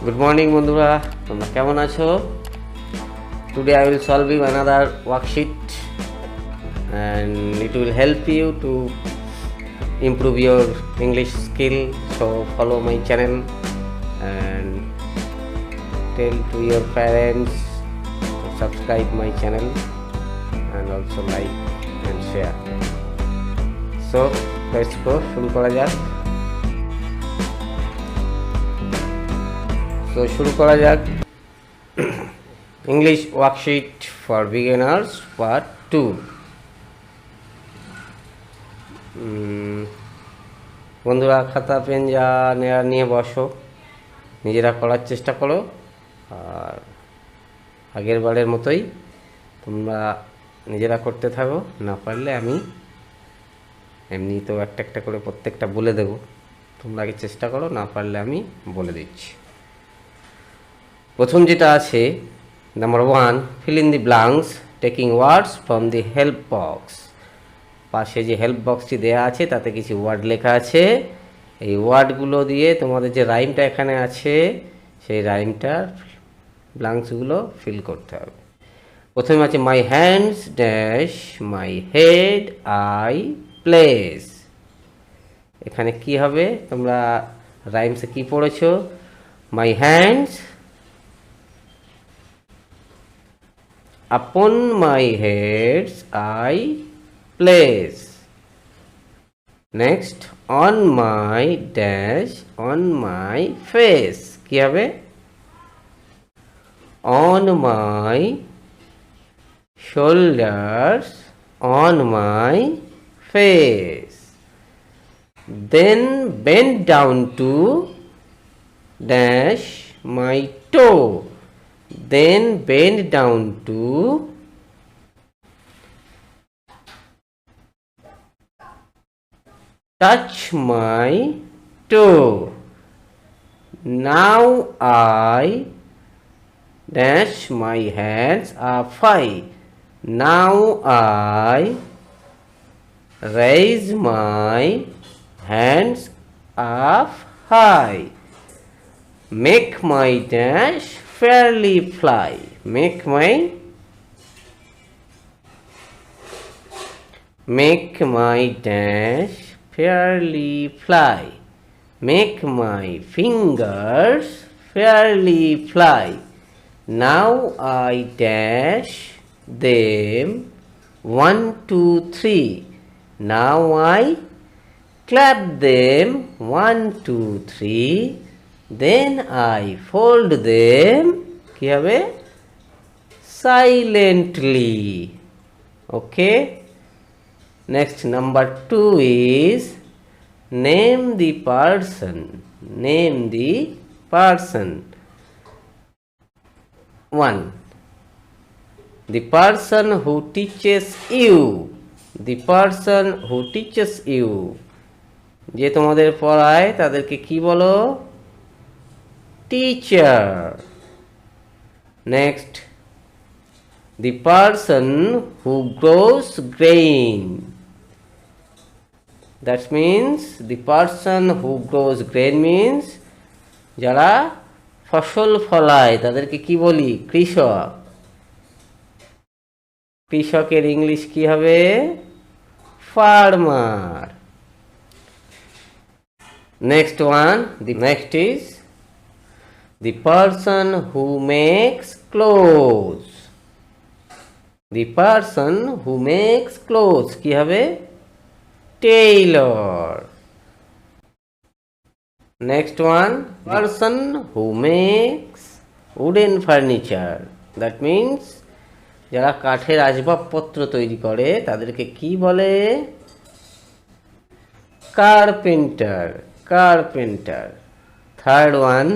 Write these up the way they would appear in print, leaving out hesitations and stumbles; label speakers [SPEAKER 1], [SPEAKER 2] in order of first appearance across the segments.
[SPEAKER 1] Good morning বন্ধুরা, তোমরা কেমন আছো? Today I will solve you another worksheet and it will help you to improve your English skill. So follow my channel and tell to your parents to subscribe my channel and also like and share. So let's go, শুরু করা যাক। তো শুরু করা যাক English worksheet for beginners part 2। বন্ধুরা খাতা pen যা নেওয়া নিয়ে বসো, নিজেরা করার চেষ্টা করো। আর আগের বারের মতোই তোমরা নিজেরা করতে থাকো, না পারলে আমি এমনি তো একটা একটা করে প্রত্যেকটা বলে দেবো, তোমরা আগে চেষ্টা করো, না পারলে আমি বলে দিচ্ছি। প্রথম যেটা আছে number 1, fill in the blanks taking words from the help box। পাশে যে হেল্প বক্সটি দেয়া আছে তাতে কিছু ওয়ার্ড লেখা আছে, এই ওয়ার্ডগুলো দিয়ে তোমাদের যে রাইমটা এখানে আছে সেই রাইমটার ব্লাঙ্কসগুলো ফিল করতে হবে। প্রথমে আছে my hands dash my head I place. এখানে কি হবে, তোমরা রাইমসে কি পড়েছো? My hands upon my head I place. Next, on my dash on my face কি হবে? On my shoulders on my face. Then bend down to dash my toe. Then bend down to touch my toe. Now I dash my hands up high. Now I raise my hands up high. Make my dash fairly fly. Make my dash fairly fly. Make my fingers fairly fly. Now I dash them 1, 2, 3. Now I clap them 1, 2, 3. Then I fold them কি হবে? Silently. Okay. Next, number 2 is name the person. Name the person. 1. The person who teaches you. The person who teaches you. যে তোমাদের পড়ায় তাদেরকে কি বলো? Teacher. Next, the person who grows grain. That means the person who grows grain means যারা ফসল ফলায় তাদেরকে কি বলি? কৃষক। কৃষকের ইংলিশ কি হবে? Farmer. Next one, the next is the person who makes clothes. The person who makes clothes কি হবে? Tailor. Next one, person who makes wooden furniture. That means যারা কাঠের আসবাবপত্র তৈরি করে তাদেরকে কি বলে? Carpenter. Carpenter. Third one,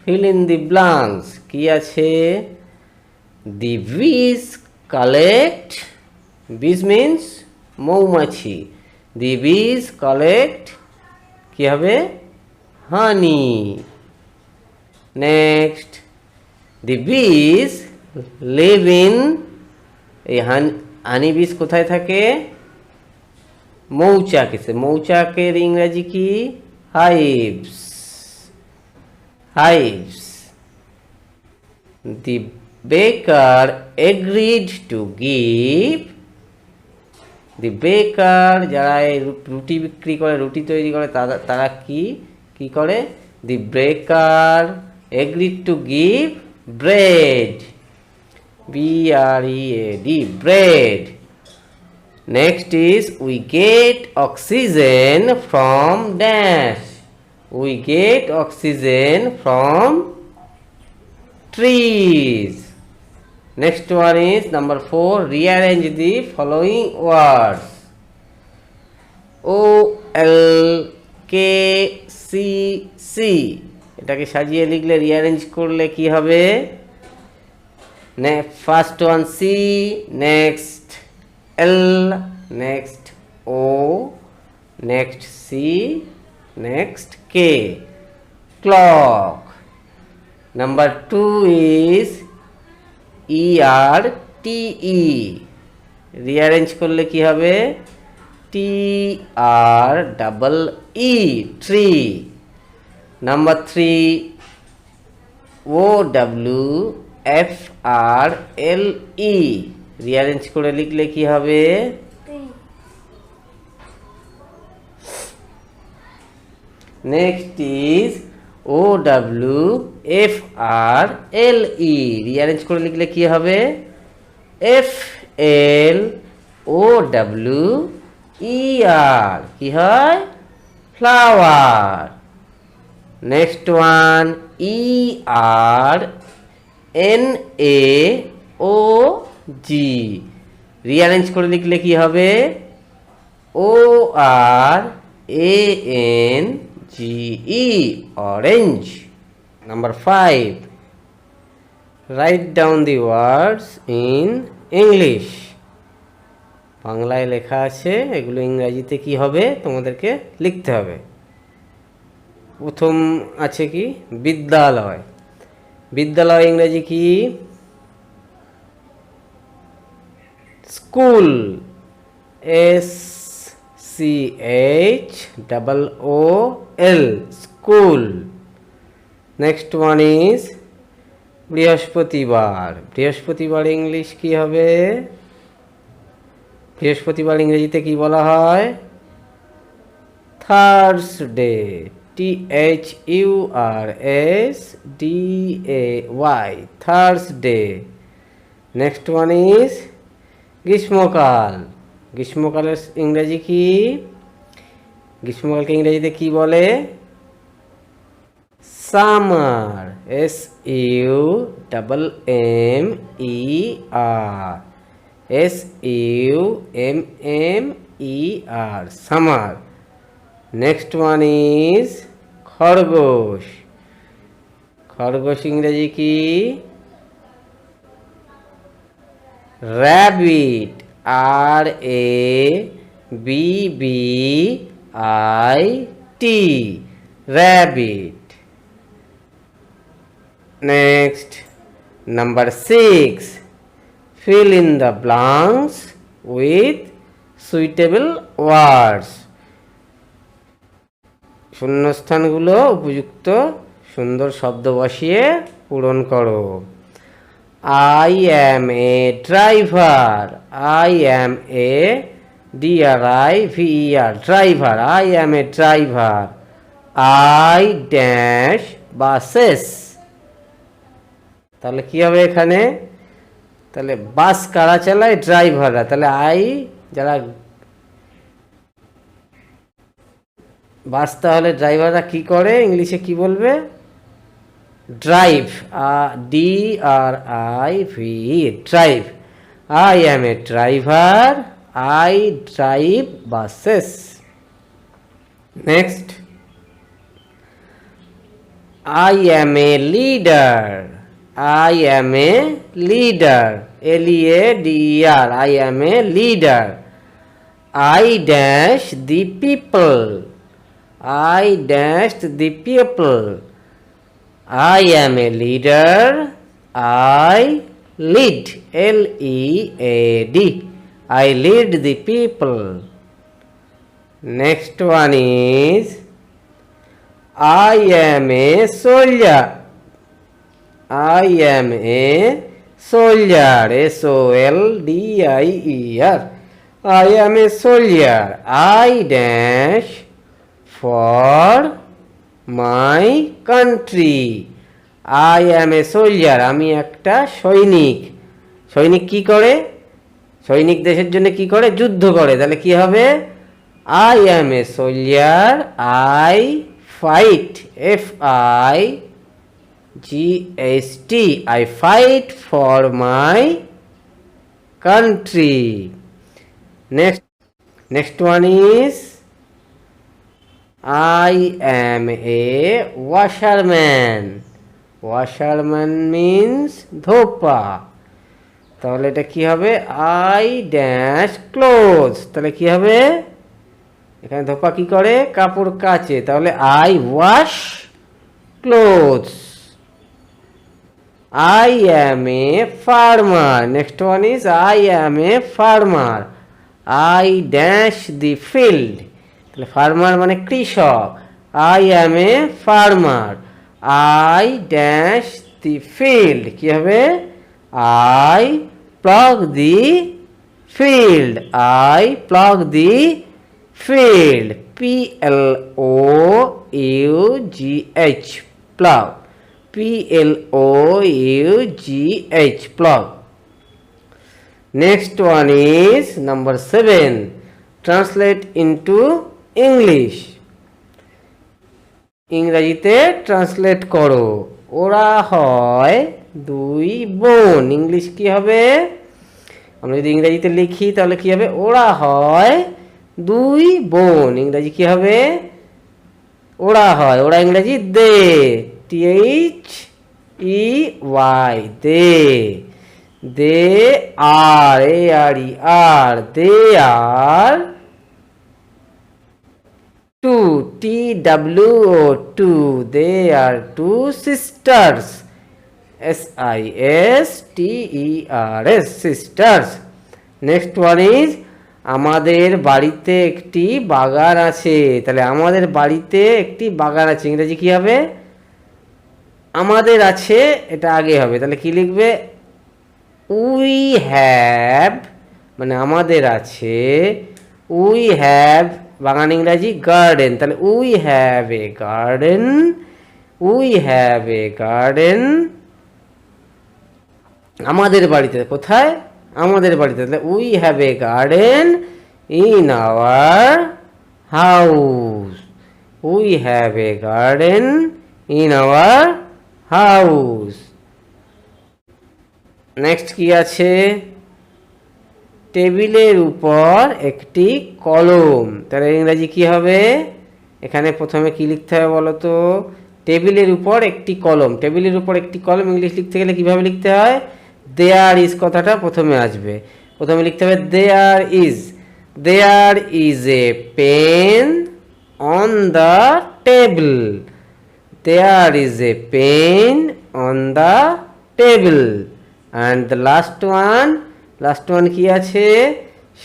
[SPEAKER 1] fill in the blanks কি আছে? The bees collect. Bees means মৌমাছি। The bees collect কি হবে? Honey. Next, the bees live in এই হানি বিস কোথায় থাকে? মৌচাকে। মৌচাকের ইংরেজি কি? hives. The baker agreed to give. The baker, যারা রুটি বিক্রি করে, রুটি তৈরি করে, তারা কি করে? The baker agreed to give bread. B-R-E-A-D, bread. Next is we get oxygen from dash. We get oxygen from trees. Next one is number 4. Rearrange the following words. OLKCC. এটাকে সাজিয়ে লিখলে, রিঅ্যারেঞ্জ করলে কি হবে? First one C, next L, next O, next C, next K. Clock. Number 2 is ERTE. Rearrange করলে কি হবে? TREE, tree. Number 3 OWFRLE. Rearrange করে লিখলে কি হবে? Next is OWFRLE. রিঅ্যারেঞ্জ করে লিখলে কি হবে? FLOWER. কি হয়? Flower. Next one ERNAOG. Rearrange করে লিখলে কি হবে? ORANGE, orange. Number 5. Write down the words in English. বাংলায় লেখা আছে, এগুলো ইংরেজিতে কি হবে তোমাদেরকে লিখতে হবে। প্রথম আছে কি? বিদ্যালয়। বিদ্যালয় ইংরেজি কি? School. SCHOOL, school. Next one is বৃহস্পতিবার। বৃহস্পতিবার ইংলিশ কি হবে? বৃহস্পতিবার ইংরেজিতে কি বলা হয়? Thursday. THURSDAY, Thursday. Next one is গ্রীষ্মকাল। গ্রীষ্মকালের ইংরেজি কি? গ্রীষ্মকালকে ইংরেজিতে কি বলে? Summer. SUMMER, summer. Next one is খরগোশ। খরগোশ ইংরেজি কি? Rabbit. RABBIT, rabbit. Next number 6. Fill in the blanks with suitable words. শূন্যস্থানগুলো উপযুক্ত সুন্দর শব্দ বসিয়ে পূরণ করো। I am a driver. I am a driver, driver. I am a driver. I dash buses. তাহলে কি হবে এখানে? তাহলে বাস কারা চালায়? ড্রাইভাররা। তাহলে যারা বাস, তাহলে ড্রাইভাররা কি করে? ইংলিশে কি বলবে? Drive. DRIV, drive. I am a driver. I drive buses. Next, I am a leader. I am a leader. LEADER, I am a leader. I dash the people. I dashed the people. I am a leader. I lead. LEAD, I lead the people. Next one is I am a soldier. I am a soldier. SOLDIER. I am a soldier. I dash for my country. I am a soldier. আমি একটা সৈনিক। সৈনিক কি করে? সৈনিক দেশের জন্য কি করে? যুদ্ধ করে। তাহলে কি হবে? I am a soldier. I fight. FIGHT. I fight for my country. Next one is I am a washerman. Washerman means ধোপা। তাহলে এটা কি হবে? I dash clothes. তাহলে কি হবে? এখানে ধোপা কি করে? কাপড় কাচে। তাহলে I wash clothes. I am a farmer. Next one is I am a farmer. I dash the field. তাহলে ফার্মার মানে কৃষক। I am a farmer. I dash the field. কি হবে? I plug the field. I plug the field. PLOUGH. Plug. PLOUGH. Plug. Next one is number 7. Translate into English. ইংরেজিতে translate করো। ওরা হয় দুই বোন। ইংলিশ কি হবে? আমরা যদি ইংরেজিতে লিখি তাহলে কি হবে? ওরা হয় দুই বোন। ইংরেজি কি হবে? ওরা হয়। ওরা ইংরেজি দে। THEY they. They are, ARE, they are two, TWO, they are two sisters, SISTERS, sisters. Next one is আমাদের বাড়িতে একটি বাগান আছে। তাহলে আমাদের বাড়িতে একটি বাগান আছে। ইংরেজি কি হবে? আমাদের আছে, এটা আগে হবে। তাহলে কি লিখবে? উই হ্যাভ, মানে আমাদের আছে। উই হ্যাভ, বাগান ইংরাজি গার্ডেন। তাহলে we have a garden. We have a garden আমাদের বাড়িতে। কোথায়? আমাদের বাড়িতে। তাহলে we have a garden in our house. We have a garden in our house. Next কি আছে? টেবিলের উপর একটি কলম। তাহলে ইংরেজি কি হবে? এখানে প্রথমে কি লিখতে হবে বলো তো? টেবিলের উপর একটি কলম। টেবিলের উপর একটি কলম ইংলিশ লিখতে গেলে কিভাবে লিখতে হয়? দেয়ার ইজ কথাটা প্রথমে আসবে। প্রথমে লিখতে হবে there is. There is a pen on the table. There is a pen on the table. And the last one কি আছে?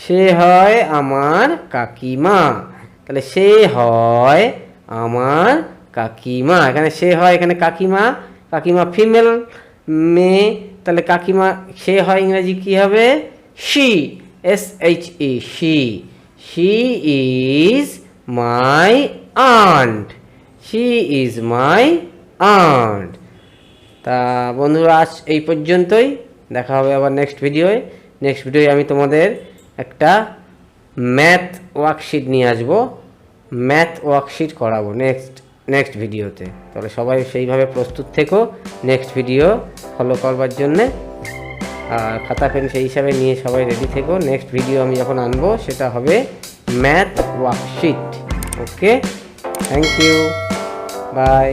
[SPEAKER 1] সে হয় আমার কাকিমা। তাহলে সে হয় আমার কাকিমা। এখানে সে হয়, এখানে কাকিমা। কাকিমা ফিমেল, মেয়ে। তাহলে কাকিমা, সে হয় ইংরেজি কি হবে? She, SHE, she. She is my aunt. She is my aunt. তা বন্ধুরা আজ এই পর্যন্তই। দেখা হবে আবার নেক্সট ভিডিওয়ে। নেক্সট ভিডিওয়ে আমি তোমাদের একটা ম্যাথ ওয়ার্কশিট নিয়ে আসবো। ম্যাথ ওয়ার্কশিট করাবো নেক্সট ভিডিওতে। তাহলে সবাই সেইভাবে প্রস্তুত থেকো নেক্সট ভিডিও ফলো করবার জন্যে। আর খাতা পেন সেই হিসাবে নিয়ে সবাই রেডি থেকো। নেক্সট ভিডিও আমি যখন আনবো সেটা হবে math worksheet. Okay, thank you, by.